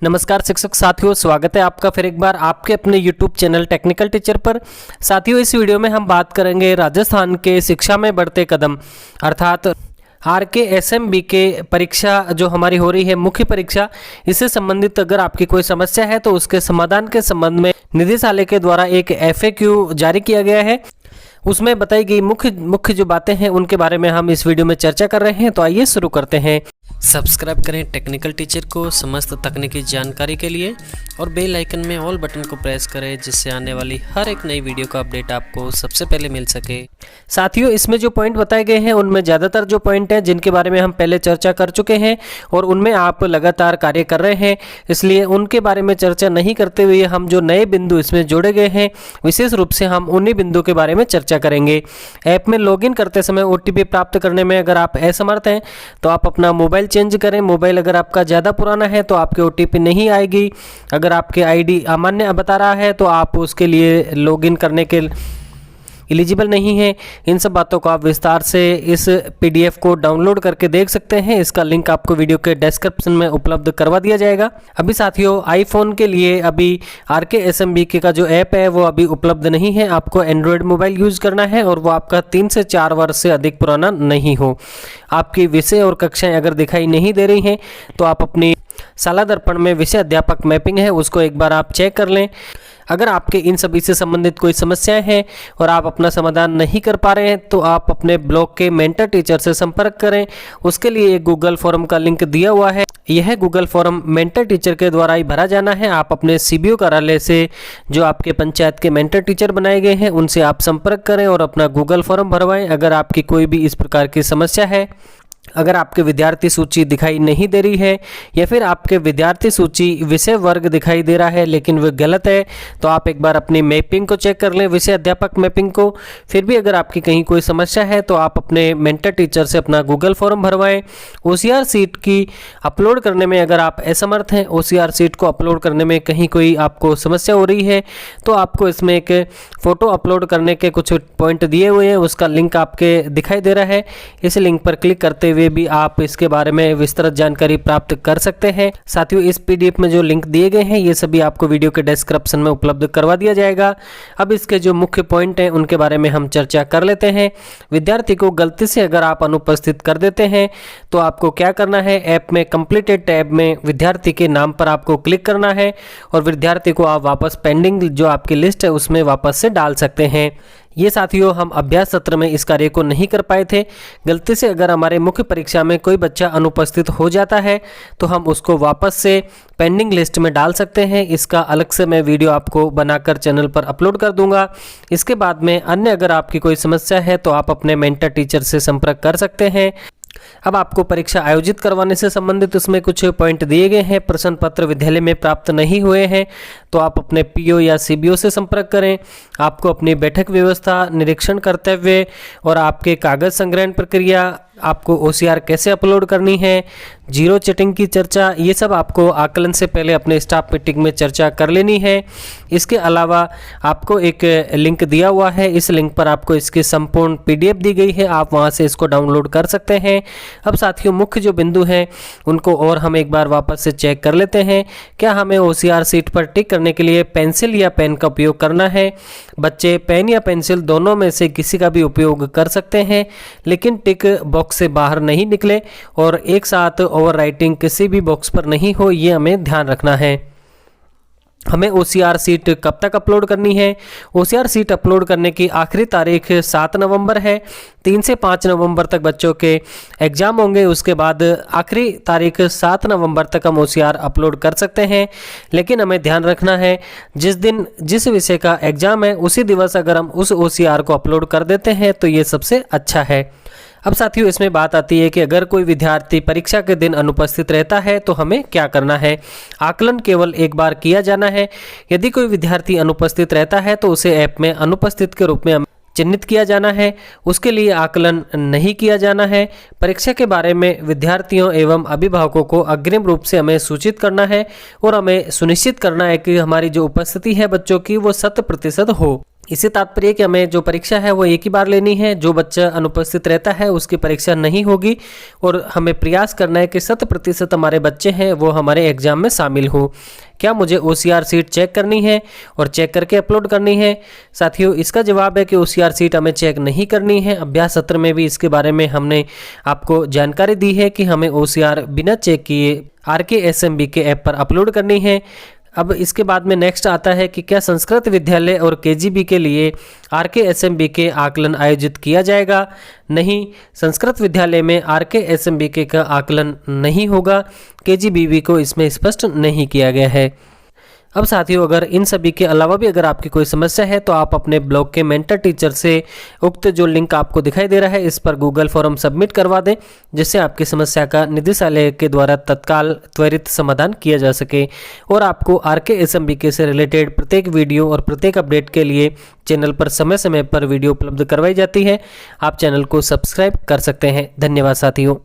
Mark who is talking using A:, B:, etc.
A: नमस्कार शिक्षक साथियों, स्वागत है आपका फिर एक बार आपके अपने YouTube चैनल टेक्निकल टीचर पर। साथियों, इस वीडियो में हम बात करेंगे राजस्थान के शिक्षा में बढ़ते कदम अर्थात RKSMB के परीक्षा जो हमारी हो रही है मुख्य परीक्षा, इससे संबंधित अगर आपकी कोई समस्या है तो उसके समाधान के संबंध में निदेशालय के द्वारा एक FAQ जारी किया गया है। उसमें बताई गई मुख्य जो बातें हैं उनके बारे में हम इस वीडियो में चर्चा कर रहे हैं। तो आइए शुरू करते हैं।
B: सब्सक्राइब करें टेक्निकल टीचर को समस्त तकनीकी जानकारी के लिए और बेल आइकन में ऑल बटन को प्रेस करें, जिससे आने वाली हर एक नई वीडियो का अपडेट आपको सबसे पहले मिल सके।
A: साथियों, इसमें जो पॉइंट बताए गए हैं उनमें ज़्यादातर जो पॉइंट हैं जिनके बारे में हम पहले चर्चा कर चुके हैं और उनमें आप लगातार कार्य कर रहे हैं, इसलिए उनके बारे में चर्चा नहीं करते हुए हम जो नए बिंदु इसमें जोड़े गए हैं विशेष रूप से हम उन्हीं बिंदु के बारे में चर्चा करेंगे। ऐप में लॉगिन करते समय OTP प्राप्त करने में अगर आप असमर्थ हैं तो आप अपना मोबाइल चेंज करें। मोबाइल अगर आपका ज़्यादा पुराना है तो आपके OTP नहीं आएगी। अगर आपके ID अमान्य बता रहा है तो आप उसके लिए लॉगिन करने के एलिजिबल नहीं है। इन सब बातों को आप विस्तार से इस PDF को डाउनलोड करके देख सकते हैं। इसका लिंक आपको वीडियो के डिस्क्रिप्शन में उपलब्ध करवा दिया जाएगा। अभी साथियों, आईफोन के लिए अभी RKSMB का जो ऐप है वो अभी उपलब्ध नहीं है। आपको एंड्रॉयड मोबाइल यूज़ करना है और वो आपका 3 से 4 वर्ष से अधिक पुराना नहीं हो। आपकी विषय और कक्षाएँ अगर दिखाई नहीं दे रही हैं तो आप अपनी शाला दर्पण में विषय अध्यापक मैपिंग है उसको एक बार आप चेक कर लें। अगर आपके इन सभी से संबंधित कोई समस्याएं हैं और आप अपना समाधान नहीं कर पा रहे हैं तो आप अपने ब्लॉक के मेंटर टीचर से संपर्क करें। उसके लिए एक गूगल फॉर्म का लिंक दिया हुआ है। यह गूगल फॉर्म मेंटर टीचर के द्वारा ही भरा जाना है। आप अपने CBO कार्यालय से जो आपके पंचायत के मेंटर टीचर बनाए गए हैं उनसे आप संपर्क करें और अपना गूगल फॉर्म भरवाएं। अगर आपकी कोई भी इस प्रकार की समस्या है, अगर आपके विद्यार्थी सूची दिखाई नहीं दे रही है या फिर आपके विद्यार्थी सूची विषय वर्ग दिखाई दे रहा है लेकिन वह गलत है, तो आप एक बार अपनी मैपिंग को चेक कर लें, विषय अध्यापक मैपिंग को। फिर भी अगर आपकी कहीं कोई समस्या है तो आप अपने मेंटर टीचर से अपना गूगल फॉर्म भरवाएं। OCR सीट की अपलोड करने में अगर आप असमर्थ हैं, OCR सीट को अपलोड करने में कहीं कोई आपको समस्या हो रही है तो आपको इसमें एक फ़ोटो अपलोड करने के कुछ पॉइंट दिए हुए हैं, उसका लिंक आपके दिखाई दे रहा है। इस लिंक पर क्लिक करते हुए भी आप इसके बारे में विस्तृत जानकारी प्राप्त कर सकते हैं। साथियों, इस PDF में जो लिंक दिए गए हैं ये सभी आपको वीडियो के डिस्क्रिप्शन में उपलब्ध करवा दिया जाएगा। अब इसके जो मुख्य पॉइंट हैं उनके बारे में हम चर्चा कर लेते हैं। विद्यार्थी को गलती से अगर आप अनुपस्थित कर देते हैं तो आपको क्या करना है, ऐप में कंप्लीटेड टैब में विद्यार्थी के नाम पर आपको क्लिक करना है और विद्यार्थी को आप वापस पेंडिंग जो आपकी लिस्ट है उसमें वापस से डाल सकते हैं। ये साथियों, हम अभ्यास सत्र में इस कार्य को नहीं कर पाए थे। गलती से अगर हमारे मुख्य परीक्षा में कोई बच्चा अनुपस्थित हो जाता है तो हम उसको वापस से पेंडिंग लिस्ट में डाल सकते हैं। इसका अलग से मैं वीडियो आपको बनाकर चैनल पर अपलोड कर दूंगा। इसके बाद में अन्य अगर आपकी कोई समस्या है तो आप अपने मेंटर टीचर से संपर्क कर सकते हैं। अब आपको परीक्षा आयोजित करवाने से संबंधित उसमें कुछ पॉइंट दिए गए हैं। प्रश्न पत्र विद्यालय में प्राप्त नहीं हुए हैं तो आप अपने PO या CBO से संपर्क करें। आपको अपनी बैठक व्यवस्था, निरीक्षण कर्तव्य और आपके कागज संग्रहण प्रक्रिया, आपको OCR कैसे अपलोड करनी है, जीरो चीटिंग की चर्चा, ये सब आपको आकलन से पहले अपने स्टाफ मीटिंग में चर्चा कर लेनी है। इसके अलावा आपको एक लिंक दिया हुआ है, इस लिंक पर आपको इसकी संपूर्ण PDF दी गई है, आप वहां से इसको डाउनलोड कर सकते हैं। अब साथियों, मुख्य जो बिंदु हैं उनको और हम एक बार वापस से चेक कर लेते हैं। क्या हमें OCR सीट पर टिक करने के लिए पेंसिल या पेन का उपयोग करना है? बच्चे पेन या पेंसिल दोनों में से किसी का भी उपयोग कर सकते हैं, लेकिन टिक बॉक्स से बाहर नहीं निकले और एक साथ ओवर राइटिंग किसी भी बॉक्स पर नहीं हो, ये हमें ध्यान रखना है। हमें OCR सीट कब तक अपलोड करनी है? OCR सीट अपलोड करने की आखिरी तारीख 7 नवंबर है। 3 से 5 नवंबर तक बच्चों के एग्जाम होंगे। उसके बाद आखिरी तारीख 7 नवंबर तक हम OCR अपलोड कर सकते हैं, लेकिन हमें ध्यान रखना है जिस दिन जिस विषय का एग्जाम है उसी दिवस अगर हम उस OCR को अपलोड कर देते हैं तो ये सबसे अच्छा है। अब साथियों, इसमें बात आती है कि अगर कोई विद्यार्थी परीक्षा के दिन अनुपस्थित रहता है तो हमें क्या करना है। आकलन केवल एक बार किया जाना है। यदि कोई विद्यार्थी अनुपस्थित रहता है तो उसे ऐप में अनुपस्थित के रूप में चिन्हित किया जाना है, उसके लिए आकलन नहीं किया जाना है। परीक्षा के बारे में विद्यार्थियों एवं अभिभावकों को अग्रिम रूप से हमें सूचित करना है और हमें सुनिश्चित करना है कि हमारी जो उपस्थिति है बच्चों की वो 100% हो। इसी तात्पर्य कि हमें जो परीक्षा है वो एक ही बार लेनी है, जो बच्चा अनुपस्थित रहता है उसकी परीक्षा नहीं होगी और हमें प्रयास करना है कि 100% हमारे बच्चे हैं वो हमारे एग्ज़ाम में शामिल हो। क्या मुझे OCR सीट चेक करनी है और चेक करके अपलोड करनी है? साथियों, इसका जवाब है कि OCR सीट हमें चेक नहीं करनी है। अभ्यास सत्र में भी इसके बारे में हमने आपको जानकारी दी है कि हमें OCR बिना चेक किए RKSMB के ऐप पर अपलोड करनी है। अब इसके बाद में नेक्स्ट आता है कि क्या संस्कृत विद्यालय और KGB के लिए RKSMB के आकलन आयोजित किया जाएगा? नहीं, संस्कृत विद्यालय में RKSMB का आकलन नहीं होगा। KGBB को इसमें स्पष्ट नहीं किया गया है। अब साथियों, अगर इन सभी के अलावा भी अगर आपकी कोई समस्या है तो आप अपने ब्लॉग के मेंटर टीचर से उक्त जो लिंक आपको दिखाई दे रहा है इस पर गूगल फॉर्म सबमिट करवा दें, जिससे आपकी समस्या का निदेशालय के द्वारा तत्काल त्वरित समाधान किया जा सके। और आपको RKSMB से रिलेटेड प्रत्येक वीडियो और प्रत्येक अपडेट के लिए चैनल पर समय समय पर वीडियो उपलब्ध करवाई जाती है। आप चैनल को सब्सक्राइब कर सकते हैं। धन्यवाद साथियों।